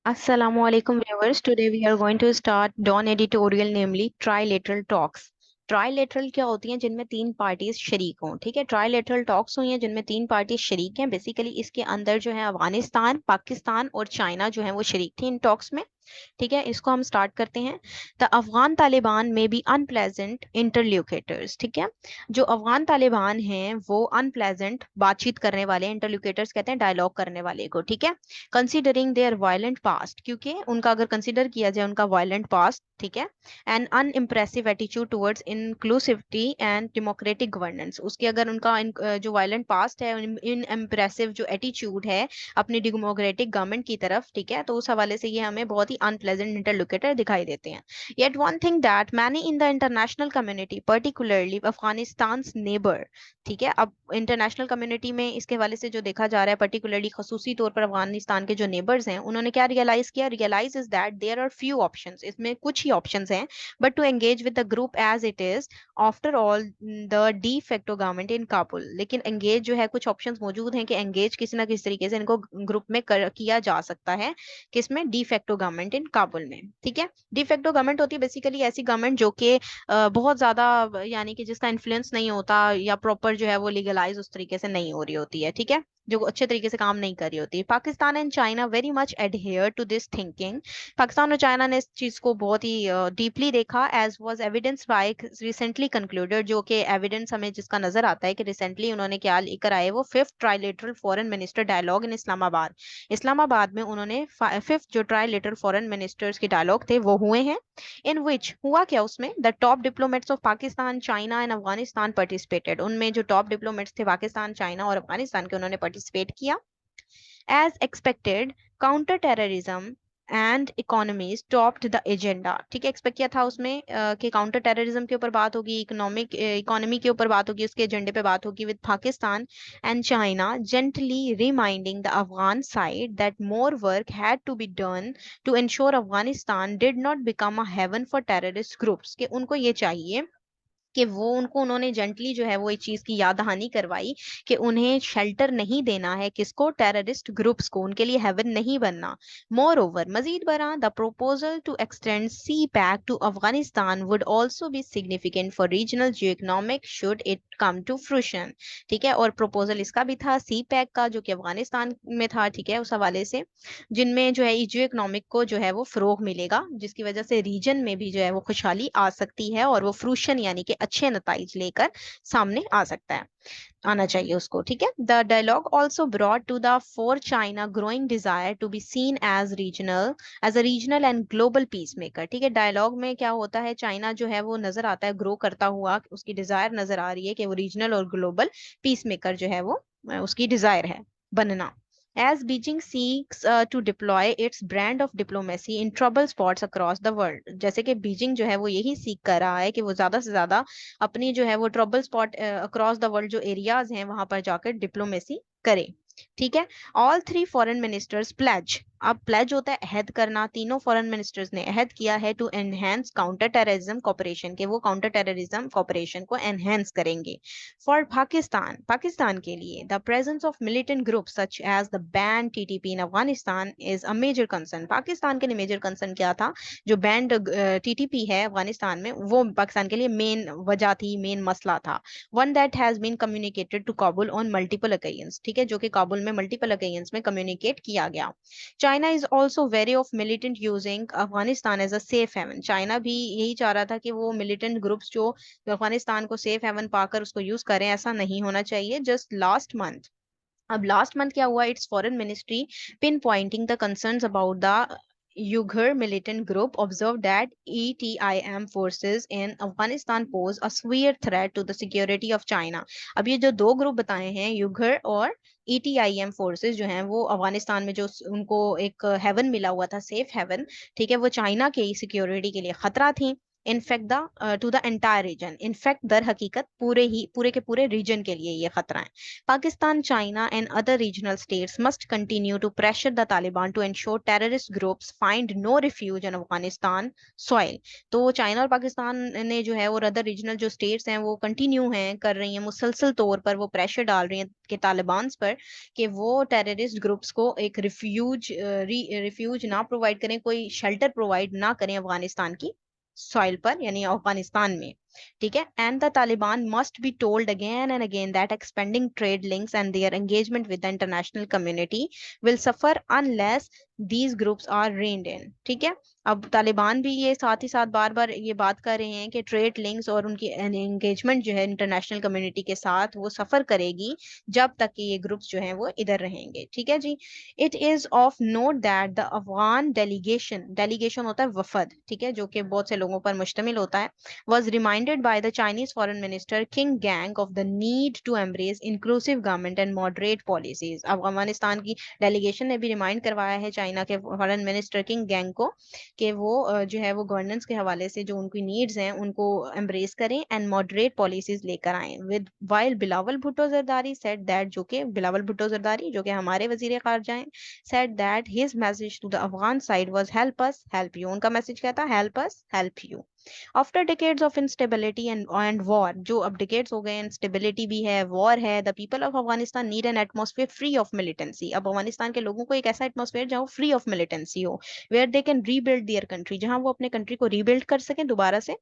Assalamu alaikum viewers. Today we are going to start Dawn editorial, namely trilateral talks. Trilateral क्या होती हैं? जिनमें तीन पार्टीज शरीक हों। ठीक है, ट्राइलेटरल टॉक्स हुई हैं जिनमें तीन पार्टीज शरीक हैं। बेसिकली इसके अंदर जो है अफगानिस्तान, पाकिस्तान और चाइना जो है वो शरीक थे इन टॉक्स में। ठीक है, इसको हम स्टार्ट करते हैं। द अफगान तालिबान में बी अनप्लेजेंट इंटरल्यूकेटर्स। ठीक है, जो अफगान तालिबान हैं वो अनप्लेजेंट बातचीत करने वाले, इंटरल्यूकेटर्स कहते हैं डायलॉग करने वाले को। ठीक है, कंसिडरिंग देयर वायलेंट पास्ट, क्योंकि उनका अगर कंसिडर किया जाए उनका वायलेंट पास्ट। ठीक है, an unimpressive attitude towards inclusivity and democratic governance, उसके अगर उनका जो वायलेंट पास्ट है, इन इम्प्रेसिव जो एटीट्यूड है अपनी डेमोक्रेटिक गवर्नमेंट की तरफ। ठीक है, तो उस हवाले से ये हमें बहुत ही अनप्लेजेंट इंटरलोकेटर दिखाई देते हैं। Yet one thing that many in the international community, particularly Afghanistan neighbour. ठीक है, अब इंटरनेशनल कम्युनिटी में इसके हवाले से जो देखा जा रहा है, पर्टिकुलरली खसूसी तौर पर अफगानिस्तान के जो नेबर्स हैं, उन्होंने क्या रियलाइज किया? Realise is that there are few options, इसमें कुछ ही ऑप्शंस हैं, but to engage with the group as it is after all the de facto government in Kabul. लेकिन एंगेज जो है, कुछ ऑप्शंस मौजूद हैं कि एंगेज किसी ना किसी तरीके से इनको ग्रुप में किया जा सकता है। किसमें? D facto government in Kabul में। ठीक है, डी फैक्टो गवर्नमेंट होती है बेसिकली ऐसी गवर्नमेंट जो कि बहुत ज्यादा, यानी कि जिसका इन्फ्लुएंस नहीं होता या प्रॉपर जो है वो लीगलाइज उस तरीके से नहीं हो रही होती है। ठीक है, जो अच्छे तरीके से काम नहीं कर रही होती। Pakistan and China very much adhere to this thinking. Pakistan और चाइना ने इस चीज को बहुत ही डीपली देखा, as was evidence by recently concluded, जो कि एविडेंस हमें जिसका नजर आता है कि रिसेंटली उन्होंने क्या लेकर आए, वो fifth trilateral foreign minister dialogue in Islamabad. Islamabad में उन्होंने फिफ्थ जो ट्राइलेटरल फॉरेन मिनिस्टर्स के डायलॉग थे वो हुए हैं। इन विच हुआ क्या? उसमें the top diplomats of Pakistan, China and Afghanistan participated. उनमें जो टॉप डिप्लोमेट्स थे पाकिस्तान, चाइना और अफगानिस्तान के, उन्होंने पार्टिसिपेट किया। As expected, counter terrorism and economies topped the agenda. ठीक है, एक्सपेक्ट किया था उसमें कि काउंटर टेररिज्म के ऊपर बात होगी, इकोनॉमिक इकोनॉमी के ऊपर बात होगी, उसके एजेंडे पे बात होगी, with Pakistan and China gently reminding the Afghan side that more work had to be done to ensure Afghanistan did not become a haven for terrorist groups. कि उनको ये चाहिए कि वो उनको, उन्होंने जेंटली जो है वो इस चीज की याद दहानी करवाई कि उन्हें शेल्टर नहीं देना है, किसको? टेररिस्ट ग्रुप्स को, उनके लिए हेवन नहीं बनना। More over, Majid Bara, the proposal to extend CPEC to Afghanistan would also be significant for regional geo economic should it come to fruition. ठीक है, और प्रोपोजल इसका भी था सी पैक का, जो कि अफगानिस्तान में था। ठीक है, उस हवाले से जिनमें जो है जियो इकोनॉमिक को जो है वो फरोग मिलेगा, जिसकी वजह से रीजन में भी जो है वो खुशहाली आ सकती है और वो फ्रूशन यानी कि अच्छे नताइज लेकर सामने आ सकता है, आना चाहिए उसको। ठीक है, the dialogue also brought to the fore China growing desire to be seen as a regional and global peacemaker. ठीक है, डायलॉग में क्या होता है? चाइना जो है वो नजर आता है ग्रो करता हुआ, उसकी डिजायर नजर आ रही है कि वो रीजनल और ग्लोबल पीस मेकर जो है वो उसकी डिजायर है बनना। As Beijing seeks to deploy its brand of diplomacy in trouble spots across the world, जैसे कि बीजिंग जो है वो यही सीख कर रहा है कि वो ज्यादा से ज्यादा अपनी जो है वो trouble spot across the world जो एरियाज हैं वहां पर जाकर डिप्लोमेसी करे। ठीक है, all three foreign ministers pledge. अब प्लेज होता है अहद करना, तीनों फॉरेन मिनिस्टर्स ने अहद किया है to enhance counter terrorism cooperation, के वो काउंटर टेररिज्म कॉपरेशन को एनहेंस करेंगे। फॉर पाकिस्तान, पाकिस्तान के लिए, the presence of militant groups such as the banned TTP in Afghanistan is a major concern. Pakistan के लिए मेजर कंसर्न क्या था? जो बैंड टीटीपी है अफगानिस्तान में, वो पाकिस्तान के लिए मेन वजह थी, मेन मसला था। One that has been communicated to Kabul on multiple occasions. ठीक है, जो कि काबुल में मल्टीपल ओकेजन्स में कम्युनिकेट किया गया। China is also very of militant using Afghanistan as a safe haven. China भी यही चाह रहा था कि वो मिलिटेंट ग्रुप्स जो अफगानिस्तान को सेफ हेवन पाकर उसको यूज करें, ऐसा नहीं होना चाहिए। जस्ट लास्ट मंथ, अब लास्ट मंथ क्या हुआ? It's foreign ministry pin Poynting the concerns about the Uyghur militant group observed that ETIM forces in Afghanistan pose a severe threat to the security of China। अब ये जो दो group बताए हैं, युगर और ETIM फोर्सेस, जो हैं वो अफगानिस्तान में जो उनको एक हेवन मिला हुआ था, सेफ हेवन। ठीक है, वो चाइना के सिक्योरिटी के लिए खतरा थी। In fact the to the entire region, in fact दर हकीकत पूरे के पूरे रीजन के लिए ये खतरा है। Pakistan, China and other regional states must continue to pressure the Taliban to ensure terrorist groups find no refuge in Afghanistan soil. तो चाइना और पाकिस्तान ने जो है, और अदर रीजनल जो स्टेट्स हैं वो कंटिन्यू हैं, कर रही हैं मुसलसल तौर पर, वो प्रेशर डाल रही हैं कि तालिबान पर, कि वो टेररिस्ट ग्रुप्स को एक रिफ्यूज ना प्रोवाइड करें, कोई शेल्टर प्रोवाइड ना करें अफगानिस्तान की सॉइल पर, यानी अफगानिस्तान में। ठीक है, and the Taliban must be told again and again that expanding trade links and their engagement with the international community will suffer unless these groups are reined in. ठीक है, अब तालिबान भी ये साथ ही साथ बार बार ये बात कर रहे हैं कि ट्रेड लिंक्स और उनकी एंगेजमेंट जो है इंटरनेशनल कम्युनिटी के साथ, वो सफर करेगी जब तक कि ये ग्रुप्स जो हैं वो इधर रहेंगे। ठीक है जी। It is of note that the Afghan delegation, delegation होता है वफद, ठीक है, जो कि बहुत से लोगों पर मुश्तमिल होता है, was reminded by the Chinese Foreign Minister King Gang of the need to embrace inclusive government and moderate policies। अब अफगानिस्तान की डेलीगेशन ने भी रिमाइंड करवाया है चाइना के फॉरेन मिनिस्टर किंग गैंग को कि वो जो है वो गवर्नेंस के हवाले से जो उनकी नीड्स हैं उनको एम्ब्रेस करें एंड मॉडरेट पॉलिसीज लेकर आए। With while Bilawal Bhutto Zardari said that, जो कि बिलावल भुट्टो जरदारी जो कि हमारे वजीर खारजा हैं, said that his message to the Afghan side was help us help you. उनका मैसेज क्या था? Help us help you. After decades of instability and war, जो अब डिकेड्स हो गए, इंस्टेबिलिटी भी है, वॉर है, the people of Afghanistan need an atmosphere free of militancy. अब अफगानिस्तान के लोगों को एक ऐसा एटमॉस्फेयर जहाँ फ्री ऑफ मिलिटेंसी हो, where they can rebuild their country, जहाँ वो अपने कंट्री को रीबिल्ड कर सकें दोबारा से,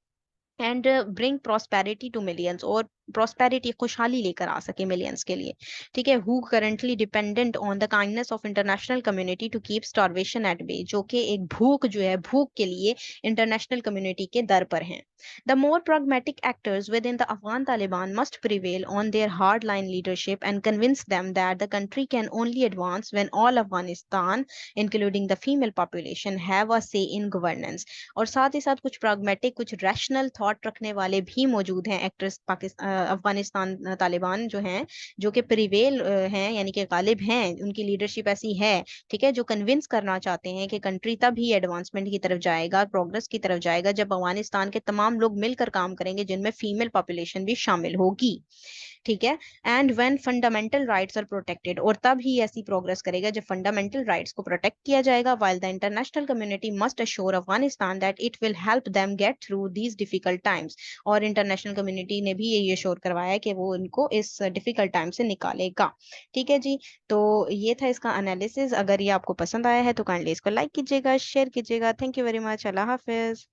and bring prosperity to millions, और प्रॉस्पेरिटी, खुशहाली लेकर आ सके मिलियंस के लिए। ठीक है, who currently dependent on the kindness of international community to keep starvation at bay, जो कि एक भूख जो है, भूख के लिए इंटरनेशनल कम्युनिटी के दर पर हैं। The more pragmatic actors within the Afghan Taliban must prevail on their hardline leadership and convince them that the country can only advance when all Afghanistan, including the female population, have a say in governance। और साथ ही साथ कुछ pragmatic, कुछ rational thought रखने वाले भी मौजूद हैं एक्टर्स अफगानिस्तान तालिबान जो हैं, जो कि प्रिवेल हैं, यानी कि गालिब हैं, उनकी लीडरशिप ऐसी है, ठीक है, जो कन्विंस करना चाहते हैं कि कंट्री तभी एडवांसमेंट की तरफ जाएगा, प्रोग्रेस की तरफ जाएगा, जब अफगानिस्तान के तमाम लोग मिलकर काम करेंगे, जिनमें फीमेल पॉपुलेशन भी शामिल होगी। ठीक है, and when fundamental rights are protected, और तब ही ऐसी प्रोग्रेस करेगा जब फंडामेंटल राइट्स को प्रोटेक्ट किया जाएगा। While the international community must assure Afghanistan that it will help them get through these difficult times. और इंटरनेशनल कम्युनिटी ने भी ये अश्योर करवाया कि वो इनको इस डिफिकल्ट टाइम से निकालेगा। ठीक है जी, तो ये था इसका एनालिसिस। अगर ये आपको पसंद आया है तो काइंडली इसको लाइक कीजिएगा, शेयर कीजिएगा। Thank you very much. Allah Hafiz.